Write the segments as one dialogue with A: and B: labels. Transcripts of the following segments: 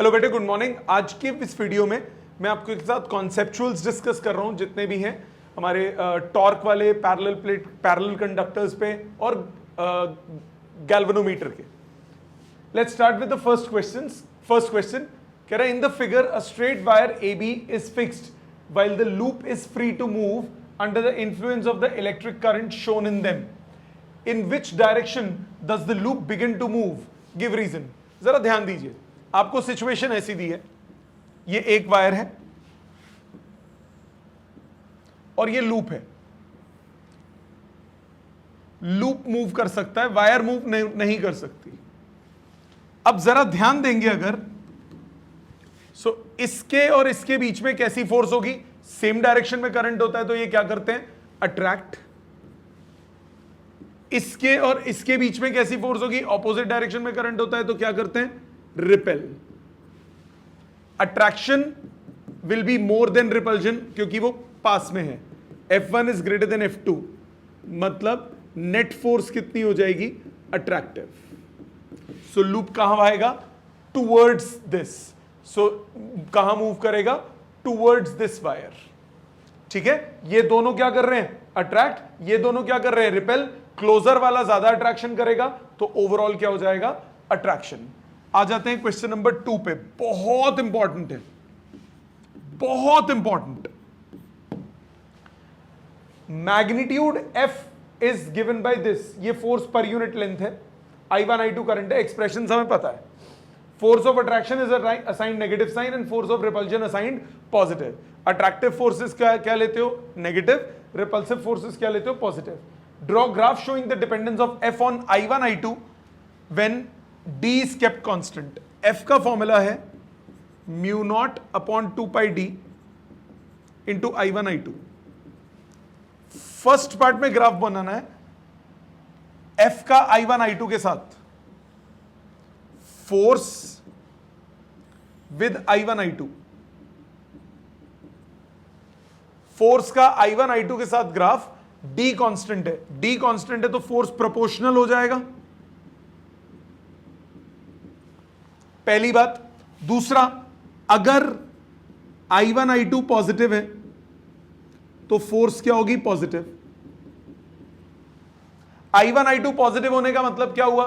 A: Hello बेटे, good morning. आज के इस वीडियो में मैं आपके साथ कॉन्सेप्चुअल्स डिस्कस कर रहा हूं जितने भी हैं हमारे टॉर्क वाले, पैरेलल प्लेट, पैरेलल कंडक्टर्स पे और गैल्वेनोमीटर के। Let's start with the first question कह रहा है in the figure a straight wire AB is fixed while the loop is free to move under the influence of the electric current shown in them. In which direction does the loop begin to move? Give reason. जरा ध्यान दीजिए, आपको situation ऐसी दी है, ये एक wire है और ये लूप है। लूप मूव कर सकता है, वायर मूव नहीं कर सकती। अब जरा ध्यान देंगे अगर इसके और इसके बीच में कैसी फोर्स होगी? सेम डायरेक्शन में करंट होता है तो ये क्या करते हैं? अट्रैक्ट। इसके और इसके बीच में कैसी फोर्स होगी? ऑपोजिट डायरेक्शन में करंट होता है तो क्या करते हैं? Repel. Attraction will be more than repulsion क्योंकि वो पास में है। F1 is greater than F2, मतलब नेट फोर्स कितनी हो जाएगी? अट्रैक्टिव। सो लूप कहां आएगा? Towards this. सो कहां मूव करेगा? Towards this wire. ठीक है, ये दोनों क्या कर रहे हैं? अट्रैक्ट। ये दोनों क्या कर रहे हैं? रिपेल। क्लोजर वाला ज्यादा अट्रैक्शन करेगा तो ओवरऑल क्या हो जाएगा? अट्रैक्शन। आ जाते हैं क्वेश्चन नंबर 2 पे। बहुत इंपॉर्टेंट है, बहुत important. Magnitude F is given by this. ये फोर्स पर यूनिट लेंथ है, I1 I2 करंट है। एक्सप्रेशन हमें पता है। Force of attraction is assigned negative sign and force of repulsion assigned positive. Attractive forces क्या लेते हो? नेगेटिव। रिपल्सिव फोर्सेस क्या लेते हो? Positive. Draw graph showing the dependence of F on I1 I2 when D is kept constant। F का formula है mu naught upon 2 पाई D into I1 I2। First part में graph बनाना है F का I1 I2 के साथ, force with I1 I2। Force का I1 I2 के साथ ग्राफ। D कांस्टेंट है, D कांस्टेंट है तो फोर्स प्रोपोर्शनल हो जाएगा, पहली बात। दूसरा, अगर I1 I2 पॉजिटिव है तो फोर्स क्या होगी? पॉजिटिव। I1 I2 पॉजिटिव होने का मतलब क्या हुआ?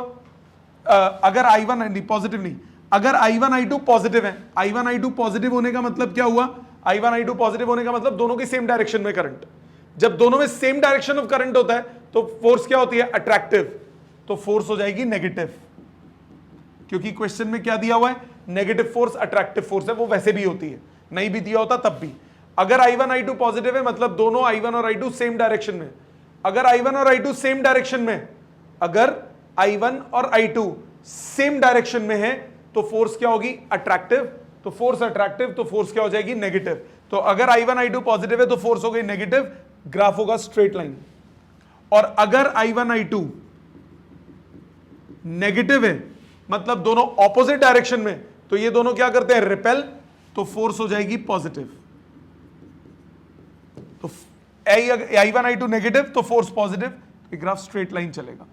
A: अगर I1 नहीं, पॉजिटिव नहीं, अगर I1 I2 पॉजिटिव है, I1 I2 पॉजिटिव होने का मतलब क्या हुआ? I1 I2 पॉजिटिव होने का मतलब दोनों की सेम डायरेक्शन में करंट। जब दोनों में सेम डायरेक्शन ऑफ करंट होता है तो फोर्स क्या होती है? अट्रैक्टिव। तो फोर्स हो जाएगी नेगेटिव, क्योंकि क्वेश्चन में क्या दिया हुआ है? नेगेटिव फोर्स अट्रैक्टिव फोर्स है। वो वैसे भी होती है, नहीं भी दिया होता तब भी। अगर I1 I2 पॉजिटिव है मतलब दोनों I1 और I2 सेम डायरेक्शन में। अगर I1 और I2 सेम डायरेक्शन में, अगर I1 और I2 सेम डायरेक्शन में है तो फोर्स क्या होगी? अट्रैक्टिव। तो फोर्स अट्रैक्टिव तो फोर्स क्या हो जाएगी? नेगेटिव। तो अगर I1 I2 पॉजिटिव है तो फोर्स हो गई नेगेटिव, ग्राफ होगा स्ट्रेट लाइन। और अगर I1 I2 नेगेटिव है मतलब दोनों ऑपोजिट डायरेक्शन में, तो ये दोनों क्या करते हैं? रिपेल। तो फोर्स हो जाएगी पॉजिटिव। तो I1 I2 नेगेटिव तो फोर्स पॉजिटिव, तो ग्राफ स्ट्रेट लाइन चलेगा।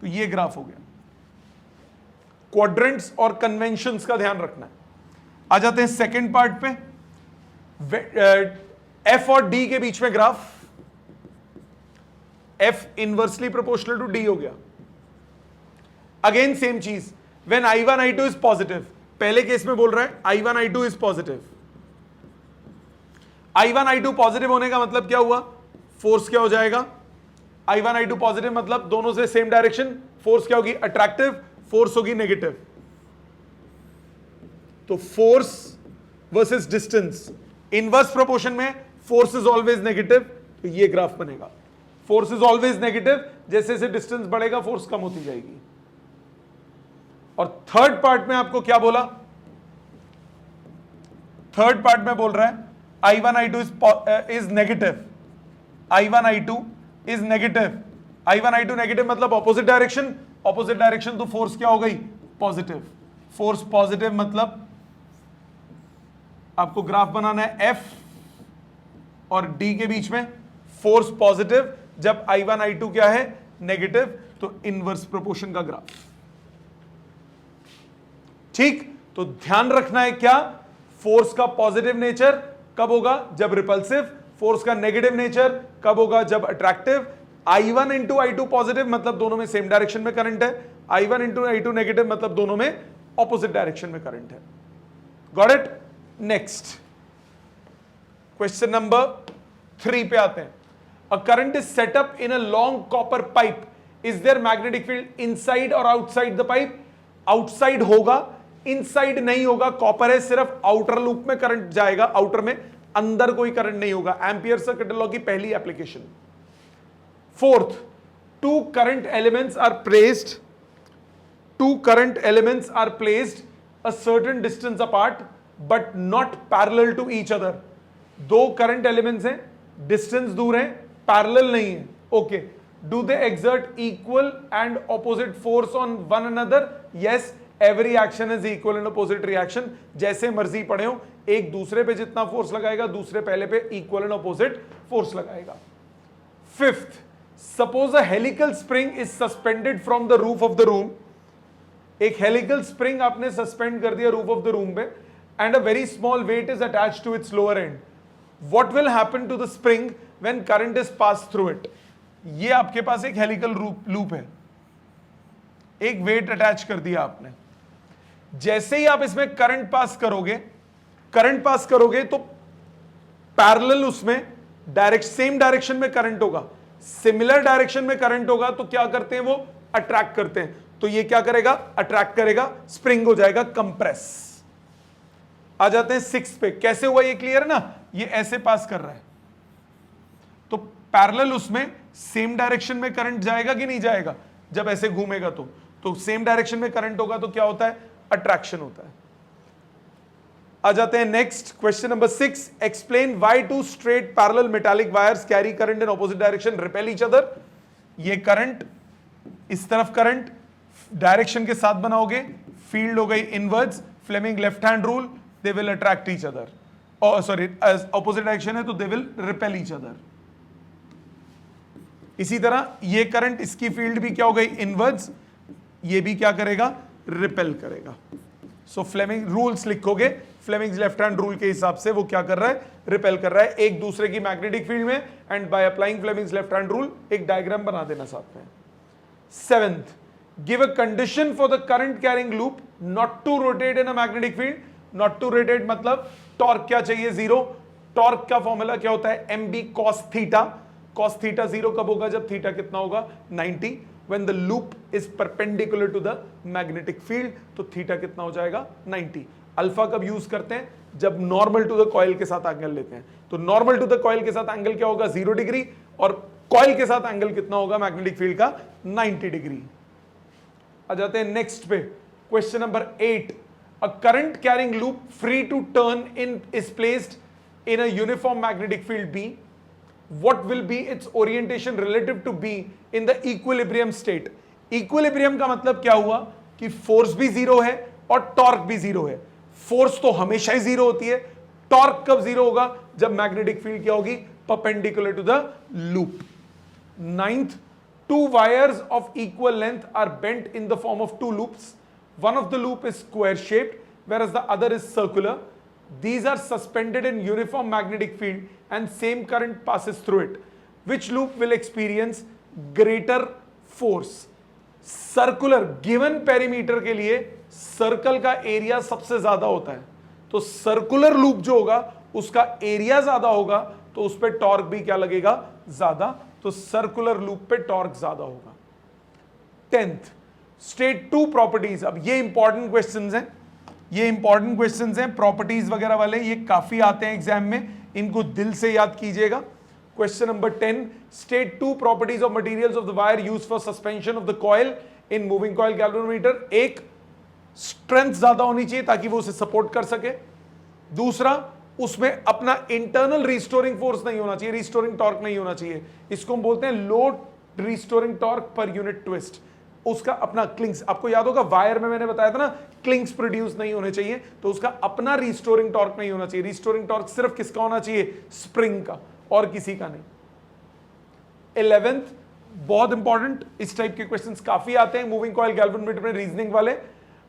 A: तो ये ग्राफ हो गया। क्वाड्रेंट्स और कन्वेंशंस का ध्यान रखना है। आ जाते हैं सेकंड पार्ट पे। F और D के बीच में graph. F inversely proportional to D हो गया। अगेन सेम चीज, when I1 I2 is positive. पहले केस में बोल रहा है I1 I2 is positive. I1 I2 positive होने का मतलब क्या हुआ? फोर्स क्या हो जाएगा? I1 I2 पॉजिटिव मतलब दोनों से सेम डायरेक्शन, फोर्स क्या होगी? अट्रैक्टिव। फोर्स होगी नेगेटिव। तो force versus distance, inverse proportion में फोर्स इज ऑलवेज नेगेटिव, तो ये ग्राफ बनेगा। फोर्स इज ऑलवेज नेगेटिव, जैसे जैसे डिस्टेंस बढ़ेगा फोर्स कम होती जाएगी। और थर्ड पार्ट में आपको क्या बोला? थर्ड पार्ट में बोल रहा है I1 I2 is negative. I1 I2 is negative. I1 I2 negative मतलब ऑपोजिट डायरेक्शन। ऑपोजिट डायरेक्शन तो फोर्स क्या हो गई? पॉजिटिव। फोर्स पॉजिटिव मतलब आपको ग्राफ बनाना है F और D के बीच में, फोर्स पॉजिटिव जब I1 I2 क्या है? नेगेटिव, तो इनवर्स प्रोपोर्शन का ग्राफ। ठीक, तो ध्यान रखना है क्या, फोर्स का पॉजिटिव नेचर कब होगा, जब रिपल्सिव, फोर्स का नेगेटिव नेचर कब होगा, जब attractive. I1 into I2 positive मतलब दोनों में सेम डायरेक्शन में करंट है, I1 इंटू I2 नेगेटिव मतलब दोनों में ऑपोजिट डायरेक्शन में करंट है। Got it? Next question number 3 पे आते हैं। A current is set up in a long copper pipe, is there magnetic field inside और आउटसाइड द पाइप? आउटसाइड होगा, इनसाइड नहीं होगा, कॉपर है, सिर्फ आउटर लूप में करंट जाएगा, आउटर में, अंदर कोई करंट नहीं होगा। एम्पियर सर्किट लॉ की पहली application. Fourth, two current elements are placed a certain distance apart but not parallel to each other। दो करंट एलिमेंट्स हैं, डिस्टेंस दूर है, पैरेलल नहीं है। Okay, do they exert equal and opposite force on one another? Yes, every action is equal and opposite reaction. जैसे मर्जी पढ़े हो, एक दूसरे पे जितना फोर्स लगाएगा, दूसरे पहले पे इक्वल एंड ऑपोजिट फोर्स लगाएगा। Fifth, suppose a helical spring is suspended from the roof of the room. एक हेलिकल स्प्रिंग आपने सस्पेंड कर दिया रूफ ऑफ द रूम पे, and a very small weight is attached to its lower end. What will happen to the spring when current is pass through it? ये आपके पास एक helical loop है, एक wait attach कर दिया आपने। जैसे ही आप इसमें करंट पास करोगे तो पैरेलल उसमें सेम डायरेक्शन में करंट होगा, सिमिलर डायरेक्शन में करंट होगा, तो क्या करते हैं वो अट्रैक्ट करते हैं। तो ये क्या करेगा, अट्रैक्ट करेगा, स्प्रिंग हो जाएगा कंप्रेस। आ जाते हैं 6 पे। कैसे हुआ ये क्लियर है ना? ये ऐसे पास कर रहा है तो पैरेलल उसमें सेम डायरेक्शन में करंट जाएगा कि नहीं जाएगा? जब ऐसे घूमेगा तो सेम डायरेक्शन में करंट होगा तो क्या होता है, अट्रैक्शन होता है। आ जाते हैं next question number 6। Explain why two straight parallel metallic wires carry current in opposite direction repel each other. ये करंट, इस तरफ करंट, डायरेक्शन के साथ बनाओगे, फील्ड हो गई inwards, Fleming left hand rule, they will attract each other, और sorry opposite direction है तो they will repel each other. इसी तरह ये करंट, इसकी फील्ड भी क्या हो गई, इनवर्ड्स, ये भी क्या करेगा, रिपेल करेगा। सो फ्लेमिंग रूल्स लिखोगे, फ्लेमिंग्स लेफ्ट हैंड रूल के हिसाब से वो क्या कर रहा है, रिपेल कर रहा है एक दूसरे की मैग्नेटिक फील्ड में, and by applying Fleming's left hand rule एक डायग्राम बना देना साथ में। 7th, give a condition for the current carrying loop not to rotate in a magnetic field। not to rotate मतलब टॉर्क क्या चाहिए, 0। टॉर्क का फॉर्मूला क्या होता है, mb cos theta. cos theta 0 कब होगा, जब थीटा कितना होगा, 90। when the loop is perpendicular to the magnetic field तो थीटा कितना हो जाएगा, 90। अल्फा कब यूज करते हैं, जब नॉर्मल टू द कॉइल के साथ एंगल लेते हैं। तो नॉर्मल टू द कॉइल के साथ एंगल क्या होगा, 0 डिग्री, और कॉइल के साथ एंगल कितना होगा मैग्नेटिक फील्ड का, 90 डिग्री। आ जाते हैं नेक्स्ट पे, question number 8। A current carrying loop free to turn in is placed in a uniform magnetic field B. What will be its orientation relative to B in the equilibrium state. Equilibrium का मतलब क्या हुआ कि force भी 0 है और torque भी 0 है। फोर्स तो हमेशा ही 0 होती है, टॉर्क कब 0 होगा, जब मैग्नेटिक फील्ड क्या होगी, perpendicular to the loop. 9th, two wires of equal length are bent in the form of two loops. One of the loop is square shaped whereas the other is circular. These are suspended in uniform magnetic field and same current passes through it. Which loop will experience greater force? Circular, given perimeter के लिए circle का area सबसे ज्यादा होता है, तो circular loop जो होगा उसका एरिया ज्यादा होगा, तो उस पर टॉर्क भी क्या लगेगा, ज्यादा। तो सर्कुलर लूप पे टॉर्क ज्यादा होगा। 10th, state 2 properties. अब ये इंपॉर्टेंट क्वेश्चंस हैं, ये इंपॉर्टेंट क्वेश्चंस हैं, प्रॉपर्टीज वगैरह वाले, ये काफी आते हैं एग्जाम में, इनको दिल से याद कीजिएगा। Question number 10, state 2 properties of materials of the wire used for suspension of the coil in moving coil galvanometer. एक, स्ट्रेंथ ज्यादा होनी चाहिए ताकि वो उसे सपोर्ट कर सके। दूसरा, उसमें अपना इंटरनल रिस्टोरिंग फोर्स नहीं होना चाहिए, रिस्टोरिंग टॉर्क नहीं होना चाहिए, इसको हम बोलते हैं low restoring torque per unit twist. उसका अपना क्लिंग्स, आपको याद होगा वायर में मैंने बताया था ना, क्लिंग्स प्रोड्यूस नहीं होने चाहिए, तो उसका अपना रिस्टोरिंग टॉर्क नहीं होना चाहिए। रिस्टोरिंग टॉर्क सिर्फ किसका होना चाहिए, स्प्रिंग का, और किसी का नहीं। 11th, बहुत इंपॉर्टेंट, इस टाइप के क्वेश्चंस काफी आते हैं मूविंग कॉइल गैल्वेनोमीटर में, रीजनिंग वाले।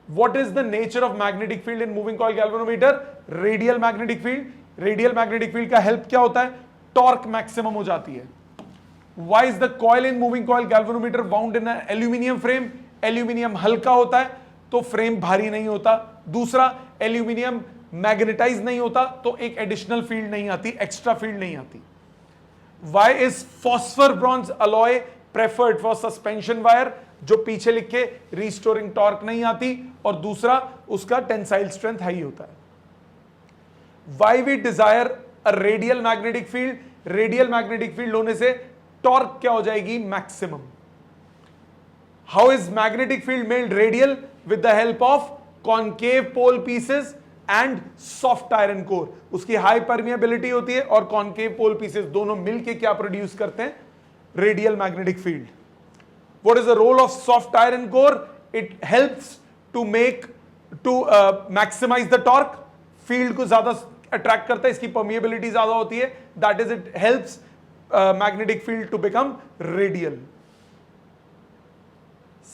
A: What is the nature of magnetic field in moving coil galvanometer? Radial magnetic field. Radial magnetic field का help क्या होता है? Torque maximum हो जाती है. Why is the coil in moving coil galvanometer wound in an aluminium frame? Aluminium हल्का होता है तो फ्रेम भारी नहीं होता. दूसरा, एल्यूमिनियम मैग्नेटाइज नहीं होता तो एक एडिशनल फील्ड नहीं आती, एक्स्ट्रा फील्ड नहीं आती. Why is phosphor bronze alloy preferred for suspension wire? जो पीछे लिख के रिस्टोरिंग टॉर्क नहीं आती, और दूसरा उसका टेंसाइल स्ट्रेंथ हाई होता है. Why we desire a radial magnetic field? Radial magnetic field होने से टॉर्क क्या हो जाएगी? Maximum. How is magnetic field made radial? With the help of concave pole pieces and soft iron core. उसकी high permeability होती है और concave पोल pieces दोनों मिलके क्या प्रोड्यूस करते हैं? Radial magnetic field. What is the role of soft iron core? It helps to maximize the torque. Field को ज्यादा अट्रैक्ट करता है, इसकी परमिएबिलिटी ज्यादा होती है. That is, it helps magnetic field to become radial.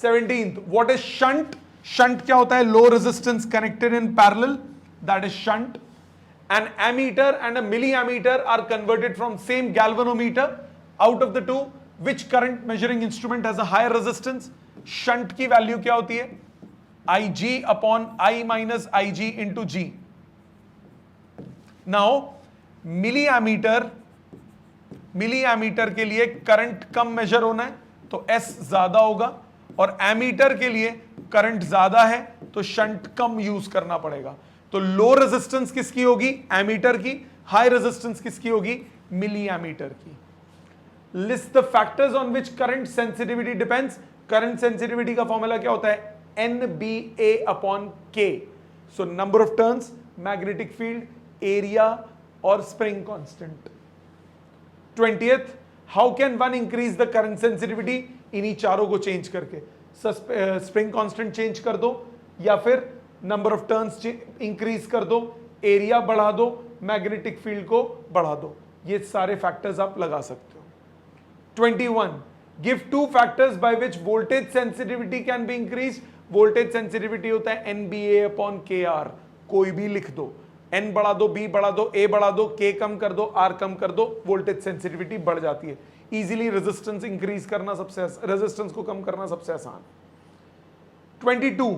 A: 17th, what is shunt? Shunt क्या होता है? Low resistance connected in parallel. That is shunt. An ammeter and a milliammeter are converted from same galvanometer. Out of the two, which current measuring instrument has a higher resistance? Shunt की value क्या होती है? Ig upon I minus Ig into G. Now, milliammeter के लिए current कम major होना है तो S ज्यादा होगा, और एमीटर के लिए करंट ज्यादा है तो शंट कम यूज करना पड़ेगा. तो लो रेजिस्टेंस किसकी होगी? एमीटर की. हाई रेजिस्टेंस किसकी होगी? मिली एमीटर की. List the factors on which current sensitivity depends. Current sensitivity का फॉर्मूला क्या होता है? NBA upon K. So number of turns, magnetic field, area और spring constant. 20th, how can one increase the current sensitivity? इन्हीं चारों को change करके. Spring constant change कर दो, या फिर नंबर ऑफ टर्न्स इंक्रीज कर दो, एरिया बढ़ा दो, मैग्नेटिक फील्ड को बढ़ा दो. ये सारे फैक्टर्स आप लगा सकते हो. 21, give two factors by which voltage sensitivity can be increase. Voltage sensitivity होता है NBA अपॉन KR. कोई भी लिख दो, N बढ़ा दो, B बढ़ा दो, A बढ़ा दो, K कम कर दो, R कम कर दो, वोल्टेज सेंसिटिविटी बढ़ जाती है. इजीली रेजिस्टेंस इंक्रीज करना सबसे, रेजिस्टेंस को कम करना सबसे आसान. 22,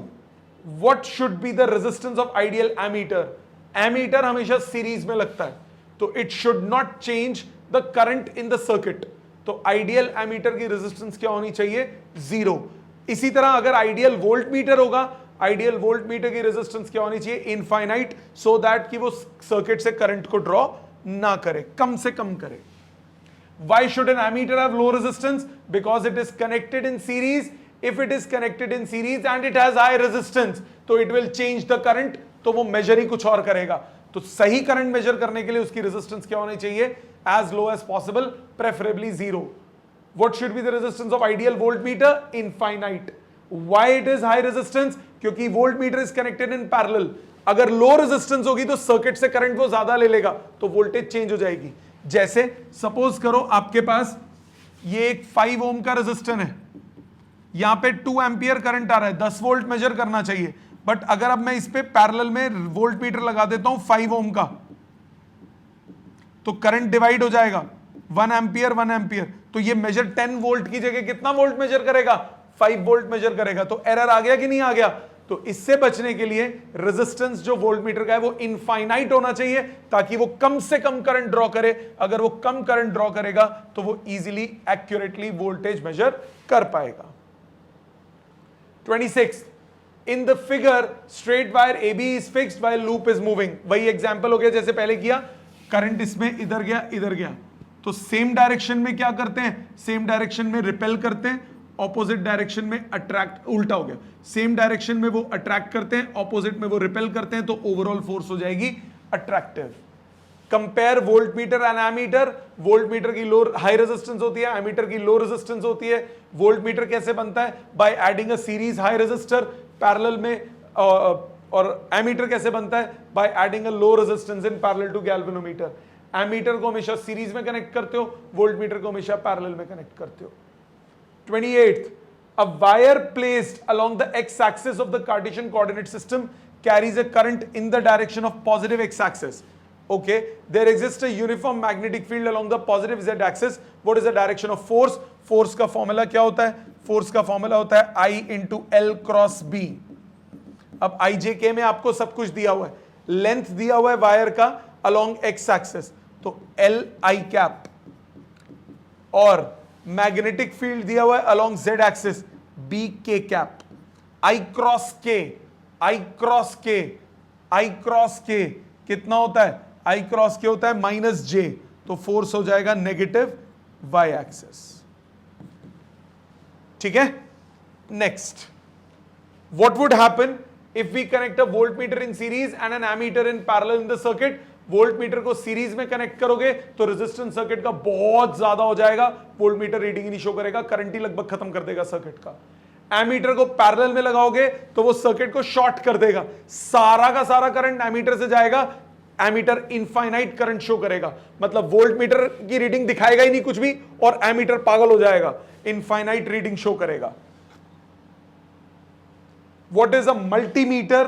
A: what should be the resistance of ideal ammeter. Ammeter हमेशा सीरीज में लगता है तो it should not change the current in the circuit. तो आइडियल एमीटर की रेजिस्टेंस क्या होनी चाहिए? 0. इसी तरह अगर आइडियल वोल्ट मीटर होगा, आइडियल वोल्ट मीटर की रेजिस्टेंस क्या होनी चाहिए? इनफाइनाइट, सो दैट कि वो सर्किट से करंट को ड्रॉ ना करे, कम से कम करे. Why should an ammeter have low resistance? Because it is connected in series. If it is connected in series and it has high resistance, तो it will change the current, तो वो major ही कुछ और करेगा. तो सही करंट मेजर करने के लिए उसकी रेजिस्टेंस क्या होनी चाहिए? As low as possible, preferably 0. What should be the resistance of ideal voltmeter? Infinite. Why it is high resistance? क्योंकि voltmeter is connected in parallel. अगर लो रेजिस्टेंस होगी तो सर्किट से करंट वो ज्यादा ले लेगा, तो वोल्टेज चेंज हो जाएगी. जैसे सपोज करो आपके पास ये एक 5 ओम का रेजिस्टेंस है, यहां पे 2 एम्पियर करंट आ रहा है, 10 वोल्ट मेजर करना चाहिए. बट अगर अब मैं इस पे पैरेलल में वोल्ट मीटर लगा देता हूं 5 ओम का, तो करंट डिवाइड हो जाएगा, 1 एम्पियर 1 एम्पियर. तो ये मेजर 10 वोल्ट की जगह कितना वोल्ट मेजर करेगा? 5 वोल्ट मेजर करेगा. तो एरर आ गया कि नहीं आ गया? तो इससे बचने के लिए रेजिस्टेंस जो वोल्ट मीटर का है वो इनफाइनाइट होना चाहिए, ताकि वो कम से कम करंट ड्रॉ करे. अगर वो कम करंट ड्रॉ करेगा तो वो इजीली एक्यूरेटली वोल्टेज मेजर कर पाएगा. 26, इन the figure straight wire AB is fixed while loop is moving. वही एग्जांपल हो गया जैसे पहले किया, करंट इसमें इधर गया इधर गया, तो सेम डायरेक्शन में क्या करते हैं? सेम डायरेक्शन में रिपेल करते हैं, ऑपोजिट डायरेक्शन में अट्रैक्ट, उल्टा हो गया. सेम डायरेक्शन में वो अट्रैक्ट करते हैं, ऑपोजिट में वो रिपेल करते हैं, तो ओवरऑल फोर्स हो जाएगी attractive. Compare voltmeter and ammeter. Voltmeter की लो हाई रेजिस्टेंस होती है, एमीटर की लो रेजिस्टेंस होती है. वोल्ट मीटर कैसे बनता है? By adding a series high resistor parallel में. और एमीटर कैसे बनता है? By adding a low resistance in parallel to galvanometer. Ammeter को हमेशा सीरीज में कनेक्ट करते हो, वोल्ट मीटर को हमेशा पैरेलल में कनेक्ट करते हो. 28, A wire placed along the x-axis of the Cartesian coordinate system carries a current in the direction of positive x-axis. Okay, there exists a uniform magnetic field along the positive z-axis. What is the direction of force? Force का formula क्या होता है? Force का formula होता है I into L cross B. अब I जे के में आपको सब कुछ दिया हुआ है, लेंथ दिया हुआ है वायर का अलोंग एक्स एक्सिस, तो एल आई कैप, और मैग्नेटिक फील्ड दिया हुआ है अलोंग जेड एक्सिस बी के कैप. आई क्रॉस के, आई क्रॉस के, आई क्रॉस के कितना होता है? आई क्रॉस के होता है माइनस जे, तो फोर्स हो जाएगा नेगेटिव वाई एक्सिस. ठीक है. Next, what would happen if we connect a voltmeter in series and an ammeter in parallel in the circuit? Voltmeter को सीरीज में कनेक्ट करोगे तो रेजिस्टेंस सर्किट का बहुत ज्यादा हो जाएगा, वोल्टमीटर रीडिंग ही नहीं शो करेगा, करंट ही लगभग खत्म कर देगा सर्किट का. एमीटर को पैरेलल में लगाओगे तो वो सर्किट को शॉर्ट कर देगा, सारा का सारा करंट एमीटर से जाएगा, एमीटर इनफाइनाइट करंट शो करेगा, मतलब वोल्टमीटर की रीडिंग दिखाएगा ही नहीं कुछ भी और एमीटर पागल हो जाएगा, इनफाइनाइट रीडिंग शो करेगा. What is a multimeter?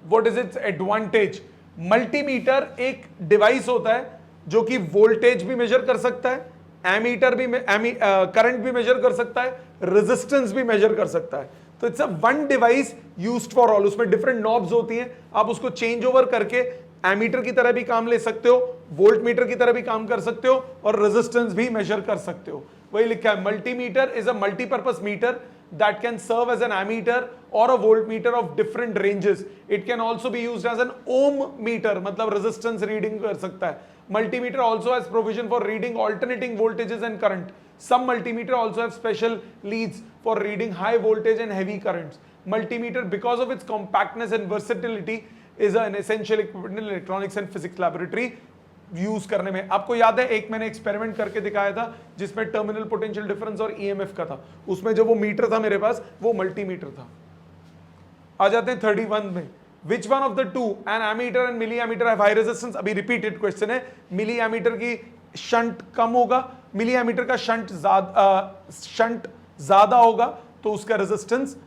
A: What is its advantage? Multimeter एक डिवाइस होता है जो कि वोल्टेज भी मेजर कर सकता है, एमीटर भी करंट भी मेजर कर सकता है, रेजिस्टेंस भी मेजर कर सकता है. तो it's a one device used for all. उसमें डिफरेंट नॉब्स होती हैं, आप उसको चेंज ओवर करके एमीटर की तरह भी काम ले सकते हो, वोल्टमीटर की तरह भी काम कर सकते हो और रेजिस्टेंस भी मेजर कर सकते हो. वही लिखा है, multimeter is a multipurpose meter that can serve as an ammeter or a voltmeter of different ranges. It can also be used as an ohm meter, मतलब resistance reading कर सकता है. Multimeter also has provision for reading alternating voltages and current. Some multimeter also have special leads for reading high voltage and heavy currents. Multimeter, because of its compactness and versatility, is an essential equipment in electronics and physics laboratory. Use करने में आपको याद है, एक मैंने experiment करके दिखाया था जिसमें टर्मिनल पोटेंशियल डिफरेंस और ईएमएफ का था, उसमें जो वो मीटर था मेरे पास वो मल्टीमीटर था. आ जाते हैं 31 में. Which one of the two, an ammeter and milliammeter have high resistance? अभी रिपीटेड क्वेश्चन है. मिली एमीटर की शंट कम होगा, मिली एमीटर का शंट ज्यादा होगा तो उसका रेजिस्टेंस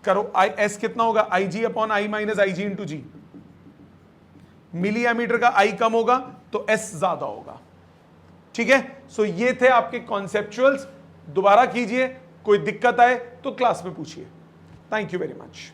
A: करो आई एस कितना होगा? I G upon I minus I G into G. Milliammeter का आई कम होगा तो एस ज्यादा होगा. ठीक है. सो ये थे आपके कॉन्सेप्चुअल्स. दोबारा कीजिए, कोई दिक्कत आए तो क्लास में पूछिए. Thank you very much.